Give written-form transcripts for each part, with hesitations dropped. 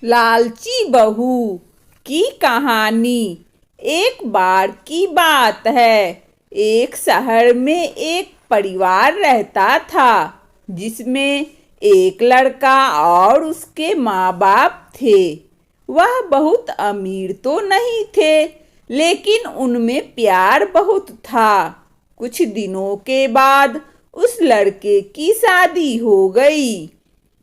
लालची बहू की कहानी। एक बार की बात है, एक शहर में एक परिवार रहता था जिसमें एक लड़का और उसके माँ बाप थे। वह बहुत अमीर तो नहीं थे, लेकिन उनमें प्यार बहुत था। कुछ दिनों के बाद उस लड़के की शादी हो गई।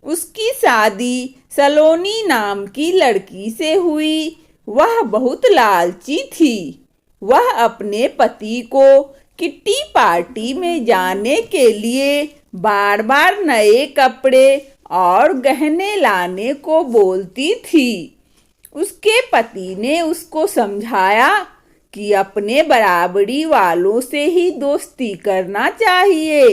उसकी शादी सलोनी नाम की लड़की से हुई। वह बहुत लालची थी। वह अपने पति को किट्टी पार्टी में जाने के लिए बार बार नए कपड़े और गहने लाने को बोलती थी। उसके पति ने उसको समझाया कि अपने बराबरी वालों से ही दोस्ती करना चाहिए।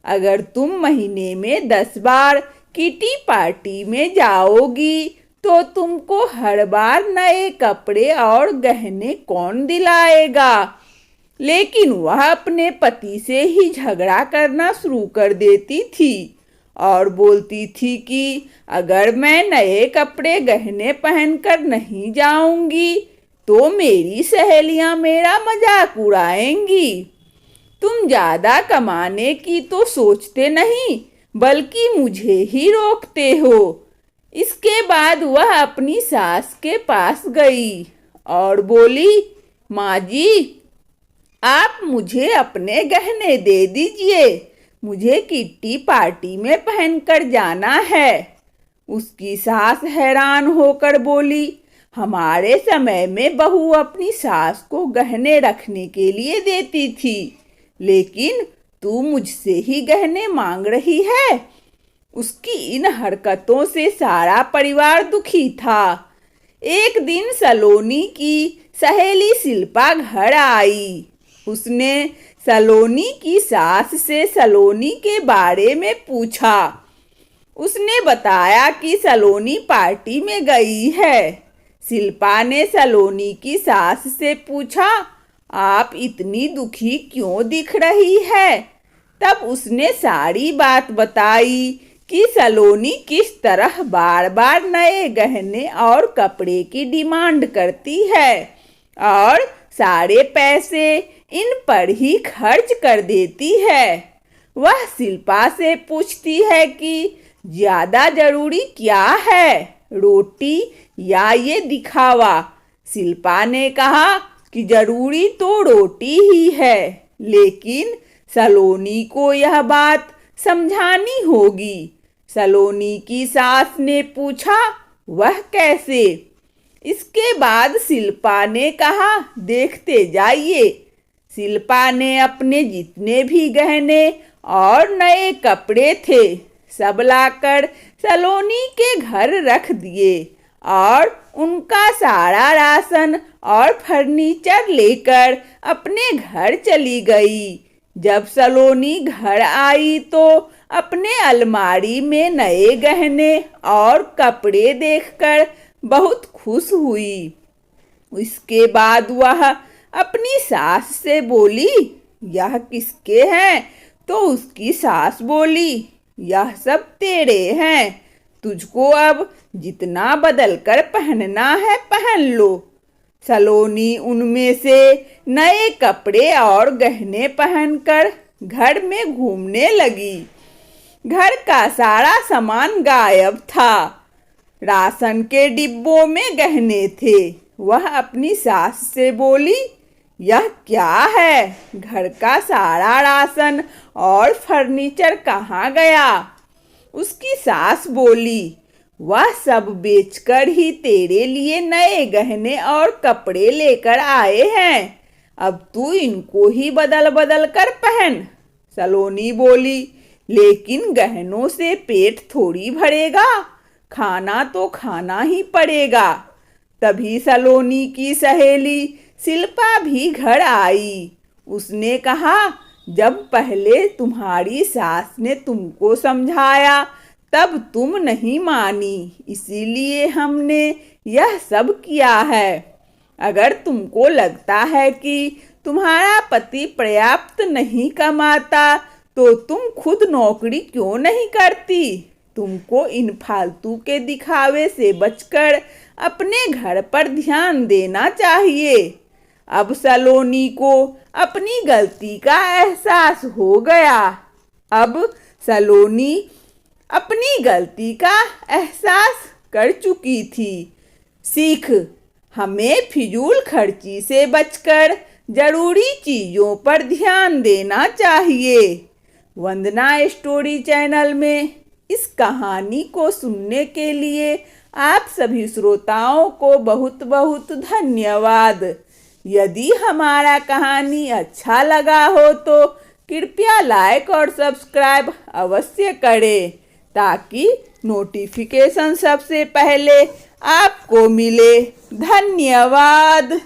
अगर तुम महीने में 10 बार किटी पार्टी में जाओगी तो तुमको हर बार नए कपड़े और गहने कौन दिलाएगा। लेकिन वह अपने पति से ही झगड़ा करना शुरू कर देती थी और बोलती थी कि अगर मैं नए कपड़े गहने पहनकर नहीं जाऊंगी तो मेरी सहेलियां मेरा मजाक उड़ाएंगी। तुम ज्यादा कमाने की तो सोचते नहीं, बल्कि मुझे ही रोकते हो। इसके बाद वह अपनी सास के पास गई और बोली, माँ जी, आप मुझे अपने गहने दे दीजिए, मुझे किट्टी पार्टी में पहनकर जाना है। उसकी सास हैरान होकर बोली, हमारे समय में बहू अपनी सास को गहने रखने के लिए देती थी, लेकिन तू मुझसे ही गहने मांग रही है। उसकी इन हरकतों से सारा परिवार दुखी था। एक दिन सलोनी की सहेली शिल्पा घर आई। उसने सलोनी की सास से सलोनी के बारे में पूछा। उसने बताया कि सलोनी पार्टी में गई है। शिल्पा ने सलोनी की सास से पूछा, आप इतनी दुखी क्यों दिख रही है। तब उसने सारी बात बताई कि सलोनी किस तरह बार बार नए गहने और कपड़े की डिमांड करती है और सारे पैसे इन पर ही खर्च कर देती है। वह शिल्पा से पूछती है कि ज्यादा जरूरी क्या है, रोटी या ये दिखावा। शिल्पा ने कहा कि जरूरी तो रोटी ही है, लेकिन सलोनी को यह बात समझानी होगी। सलोनी की सास ने पूछा, वह कैसे। इसके बाद शिल्पा ने कहा, देखते जाइए। शिल्पा ने अपने जितने भी गहने और नए कपड़े थे सब लाकर सलोनी के घर रख दिए और उनका सारा राशन और फर्नीचर लेकर अपने घर चली गई। जब सलोनी घर आई तो अपने अलमारी में नए गहने और कपड़े देखकर बहुत खुश हुई। इसके बाद वह अपनी सास से बोली, यह किसके हैं। तो उसकी सास बोली, यह सब तेरे हैं, तुझको अब जितना बदल कर पहनना है पहन लो। सलोनी उनमें से नए कपड़े और गहने पहनकर घर में घूमने लगी। घर का सारा सामान गायब था। राशन के डिब्बों में गहने थे। वह अपनी सास से बोली, यह क्या है, घर का सारा राशन और फर्नीचर कहाँ गया। उसकी सास बोली, वह सब बेचकर ही तेरे लिए नए गहने और कपड़े लेकर आए हैं, अब तू इनको ही बदल बदल कर पहन। सलोनी बोली, लेकिन गहनों से पेट थोड़ी भरेगा, खाना तो खाना ही पड़ेगा। तभी सलोनी की सहेली शिल्पा भी घर आई। उसने कहा, जब पहले तुम्हारी सास ने तुमको समझाया तब तुम नहीं मानी, इसीलिए हमने यह सब किया है। अगर तुमको लगता है कि तुम्हारा पति पर्याप्त नहीं कमाता तो तुम खुद नौकरी क्यों नहीं करती। तुमको इन फालतू के दिखावे से बचकर अपने घर पर ध्यान देना चाहिए। अब सलोनी को अपनी गलती का एहसास हो गया। अब सलोनी अपनी गलती का एहसास कर चुकी थी। सीख, हमें फिजूल खर्ची से बचकर जरूरी चीज़ों पर ध्यान देना चाहिए। वंदना स्टोरी चैनल में इस कहानी को सुनने के लिए आप सभी श्रोताओं को बहुत बहुत धन्यवाद। यदि हमारा कहानी अच्छा लगा हो तो कृपया लाइक और सब्सक्राइब अवश्य करें ताकि नोटिफिकेशन सबसे पहले आपको मिले। धन्यवाद।